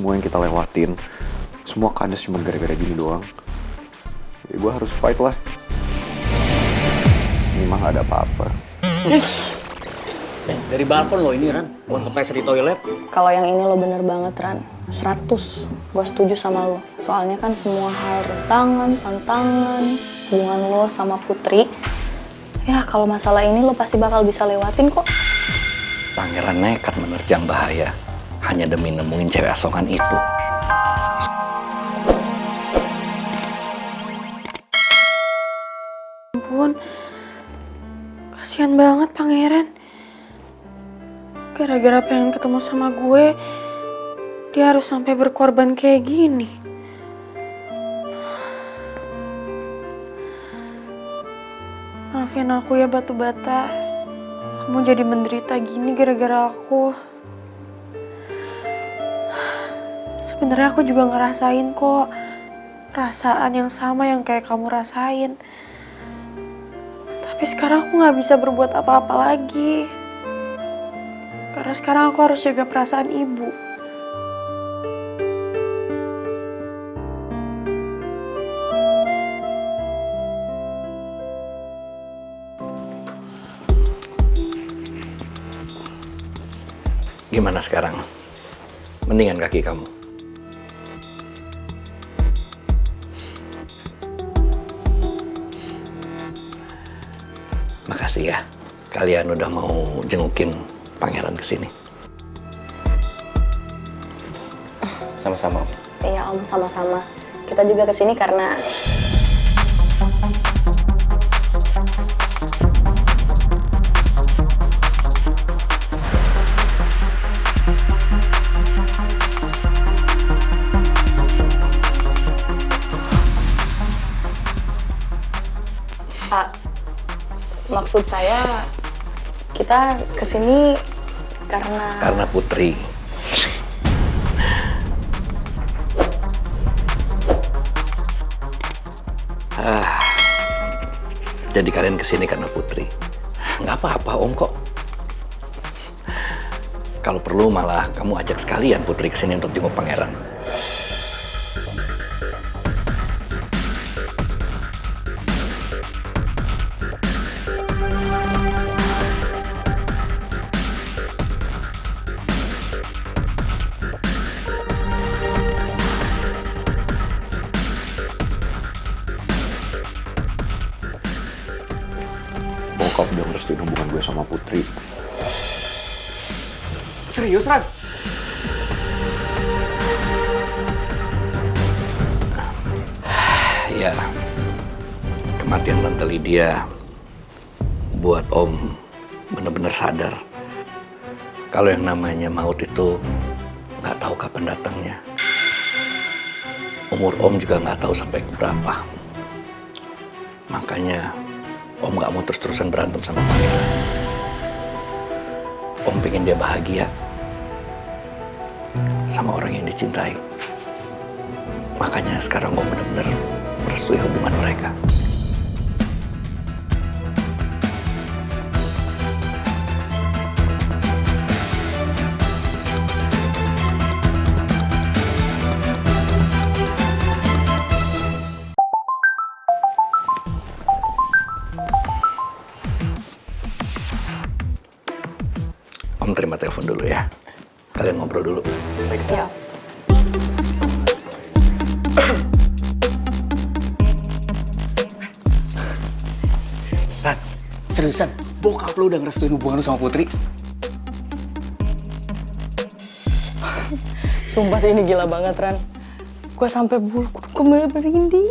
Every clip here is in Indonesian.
semua yang kita lewatin, semua kandas cuma gara-gara gini doang. Ya gue harus fight lah. Ini mah gak ada apa-apa. Dari balkon lo ini, Ran. Buat kepleset di toilet. Kalau yang ini lo bener banget, Ran. 100. Gue setuju sama lo. Soalnya kan semua hal tantangan, hubungan lo sama Putri. Ya, kalau masalah ini lo pasti bakal bisa lewatin kok. Pangeran nekat menerjang bahaya hanya demi nemuin cewek asongan itu. Ampun, kasihan banget Pangeran. Gara-gara pengen ketemu sama gue, dia harus sampai berkorban kayak gini. Maafin aku ya Batu Bata. Kamu jadi menderita gini gara-gara aku. Sebenarnya aku juga ngerasain kok perasaan yang sama yang kayak kamu rasain. Tapi sekarang aku gak bisa berbuat apa-apa lagi. Karena sekarang aku harus jaga perasaan ibu. Gimana sekarang? Mendingan kaki kamu? Makasih ya, kalian udah mau jengukin Pangeran kesini. Sama-sama. Iya Om, sama-sama. Kita juga kesini karena... maksud saya, kita kesini karena... Karena Putri. Jadi kalian kesini karena Putri. Nggak apa-apa Om kok. Kalau perlu malah kamu ajak sekalian Putri kesini untuk jenguk Pangeran. Bokap udah ngerestuin hubungan gue sama Putri. Serius, Ran? Ya, kematian Tante Lydia buat Om bener-bener sadar kalau yang namanya maut itu nggak tahu kapan datangnya. Umur Om juga nggak tahu sampai berapa. Makanya Om nggak mau terus-terusan berantem sama Pangeran. Om pengen dia bahagia sama orang yang dicintai. Makanya sekarang Om benar-benar merestui hubungan mereka. Om terima telepon dulu ya. Kalian ngobrol dulu. Ya. Ran, seriusan, bokap lu udah ngerestuin hubungan lu sama Putri? Sumpah sih ini gila banget, Ran. Gue sampai bulu kuduk merinding.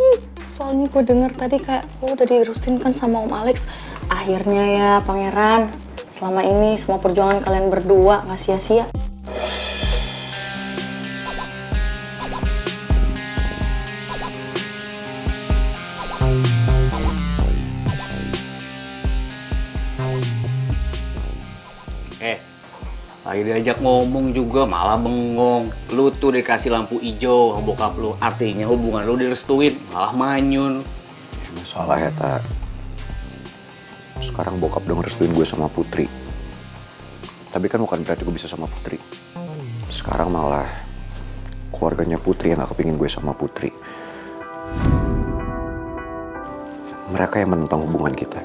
Soalnya gue denger tadi kayak lo udah direstuin kan sama Om Alex. Akhirnya ya, Pangeran. Selama ini semua perjuangan kalian berdua gak sia-sia. Lagi diajak ngomong juga malah bengong. Lu tuh dikasih lampu hijau sama bokap lu. Artinya hubungan lu direstuin, malah manyun. Ya, masalah ya, Tak. Sekarang bokap udah ngerestuin gue sama Putri. Tapi kan bukan berarti gue bisa sama Putri. Sekarang malah keluarganya Putri yang gak kepingin gue sama Putri. Mereka yang menentang hubungan kita.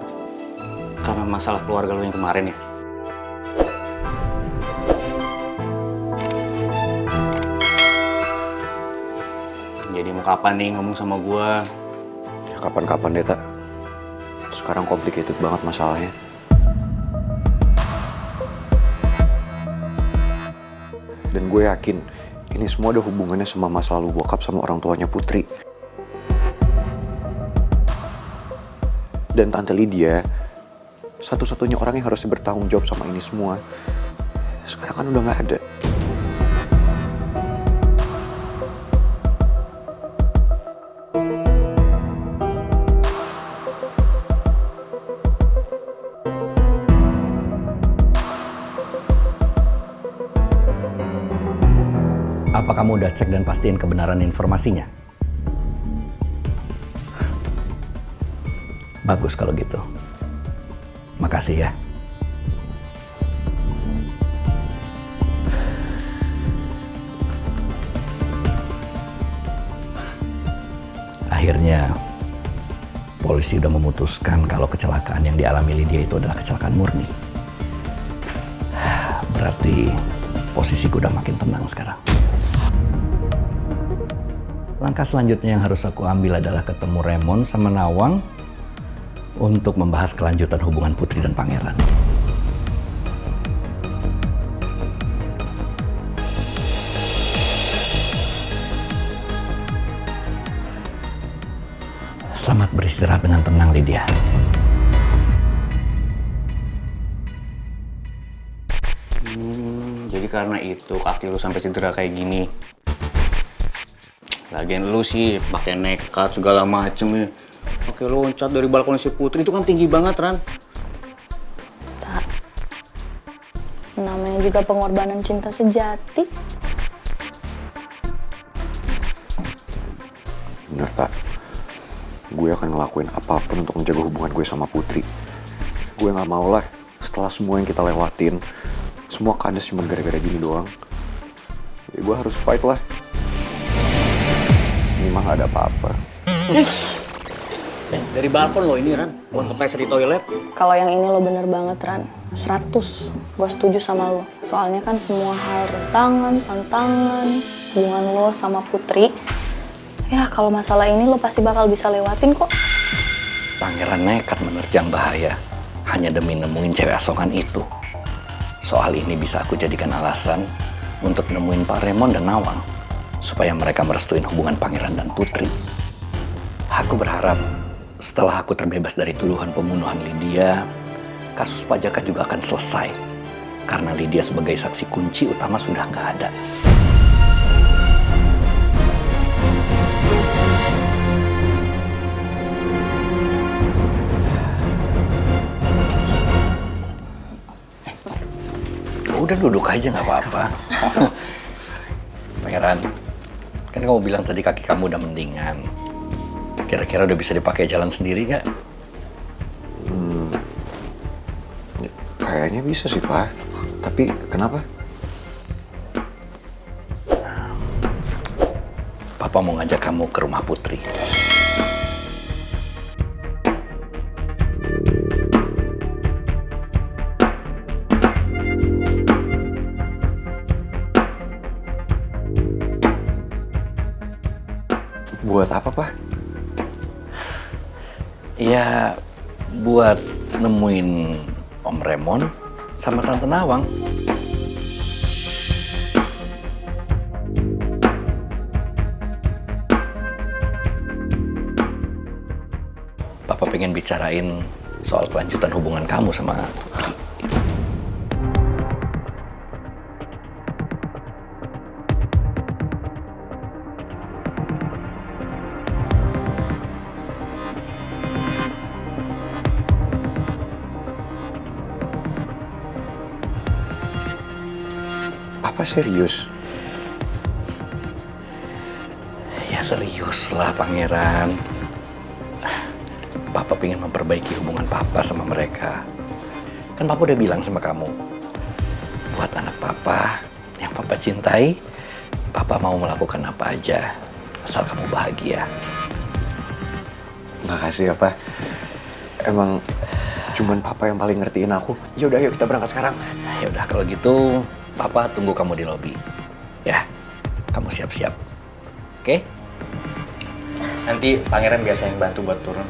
Karena masalah keluarga lu yang kemarin ya? Jadi mau kapan nih ngomong sama gua? Ya kapan-kapan deh, Tak. Sekarang complicated banget masalahnya. Dan gue yakin ini semua ada hubungannya sama masa lalu bokap sama orang tuanya Putri. Dan Tante Lydia, satu-satunya orang yang harusnya bertanggung jawab sama ini semua, sekarang kan udah gak ada. Apa kamu udah cek dan pastiin kebenaran informasinya? Bagus kalau gitu. Makasih ya. Akhirnya polisi udah memutuskan kalau kecelakaan yang dialami Lydia itu adalah kecelakaan murni. Berarti posisiku udah makin tenang sekarang. Langkah selanjutnya yang harus aku ambil adalah ketemu Raymond sama Nawang untuk membahas kelanjutan hubungan Putri dan Pangeran. Selamat beristirahat dengan tenang, Lydia. Jadi karena itu kaki lu sampai cedera kayak gini. Lagian lu sih pakai nekat segala macem ya. Pakai loncat dari balkon si Putri itu kan tinggi banget, Ran. Tak. Namanya juga pengorbanan cinta sejati. Bener, Tak. Gue akan ngelakuin apapun untuk menjaga hubungan gue sama Putri. Gue gak mau lah, setelah semua yang kita lewatin, semua kandas cuma gara-gara gini doang. Ya gue harus fight lah. Ini mah gak ada apa-apa. Dari balkon lo ini, Ran. Buat kepleset di toilet. Kalau yang ini lo bener banget, Ran. 100. Gue setuju sama lo. Soalnya kan semua hal tantangan, hubungan lo sama Putri. Ya, kalau masalah ini lo pasti bakal bisa lewatin kok. Pangeran nekat menerjang bahaya hanya demi nemuin cewek asongan itu. Soal ini bisa aku jadikan alasan untuk nemuin Pak Raymond dan Nawang supaya mereka merestuin hubungan Pangeran dan Putri. Aku berharap setelah aku terbebas dari tuduhan pembunuhan Lydia, kasus Pak Jaka juga akan selesai. Karena Lydia sebagai saksi kunci utama sudah nggak ada. Udah duduk aja nggak apa-apa. Pangeran, kan kamu bilang tadi kaki kamu udah mendingan. Kira-kira udah bisa dipakai jalan sendiri nggak? Kayaknya bisa sih, Pak. Tapi kenapa? Papa mau ngajak kamu ke rumah Putri. Buat apa, Pak? Ya, buat nemuin Om Raymond sama Tante Nawang. Papa pengen bicarain soal kelanjutan hubungan kamu sama Putri. Apa serius? Ya serius lah, Pangeran. Papa pengen memperbaiki hubungan Papa sama mereka. Kan Papa udah bilang sama kamu, buat anak Papa yang Papa cintai, Papa mau melakukan apa aja, asal kamu bahagia. Makasih ya, Pak. Emang cuman Papa yang paling ngertiin aku. Ya udah, yuk kita berangkat sekarang. Ya udah kalau gitu, Papa tunggu kamu di lobi. Ya, kamu siap-siap. Oke? Nanti pangeran biasa yang bantu buat turun.